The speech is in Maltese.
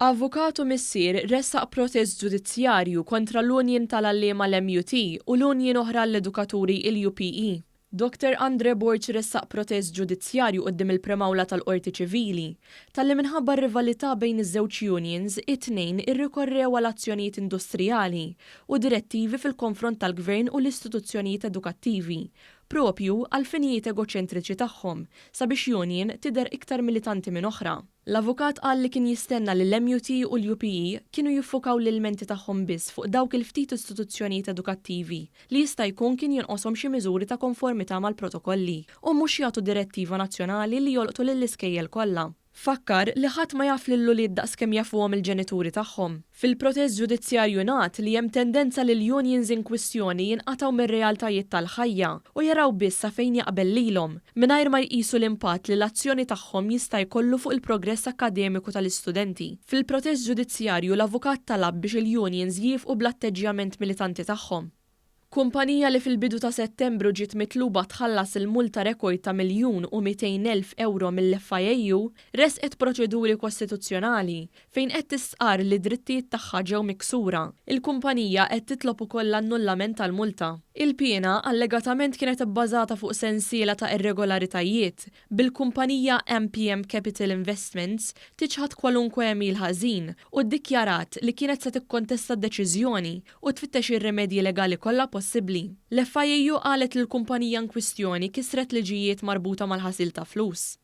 Avukatu missier ressaq protest ġudizzjarju kontra l-Unjen tal-Allima l-MUT u l-Unjen oħra l-Edukaturi il-UPE. Dr. Andre Borċ ressaq protest ġudizzjarju qoddim il-premawla tal-Qorti Ċivili talli minħabba r-rivalità bejn iż-żewġ unions it-tnejn irrikorrew għal azzjonijiet industrijali u direttivi fil-konfront tal-Gvern u l-istituzzjonijiet edukattivi propju għal finijiet egoċentriċi tagħhom sabiex union tidher iktar militanti minn oħra. L-avukat qal li kien jistenna li l-MUT u l-UPE kienu jiffukaw l-ilmenti tagħhom biss fuq dawk il-ftit istituzzjonijiet edukattivi li jista' jkun kien jonqoshom xi miżuri ta' konformità mal-protokolli u mhux jagħtu direttiva nazzjonali li jolqtu lill-iskejjel kollha. Fakkar li ħadd ma jaf lil ulied daqskemm jafuhom il-ġenituri tagħhom. Fil-protest ġudizzjarju ngħad li hemm tendenza li l-unions in kwistjoni jinqatgħu mir-realtajiet tal-ħajja u jaraw biss sa fejn jaqbel lilhom mingħajr ma jqisu l-impatt li l-azzjoni tagħhom jista' jkollu fuq il-progress akademiku tal-istudenti. Fil-protest ġudizzjarju l-avukat talab biex il-unions jifqu bl-atteġġjament militanti tagħhom. Kumpanija li fil-bidu ta' Settembru ġiet mitluba tħallas il-multa rekord ta' €1,200,000 mill-FIAU resqet proċeduri kostituzzjonali fejn qed tisqar li drittijiet tagħha ġew miksura. Il-kumpanija qed titlob ukoll l-annullament tal-multa. Il-piena allegatament kienet ibbażata fuq sensiela ta' irregolaritajiet bil-kumpanija MPM Capital Investments tiċħad kwalunkwe emil ħażin u ddikjarat li kienet se tikkontesta d-deċiżjoni u tfittex ir-remedji legali kollha possibbli. L-FIAU qalet li l-kumpanija in kwistjoni kisret liġijiet marbuta mal-ħasil ta' flus.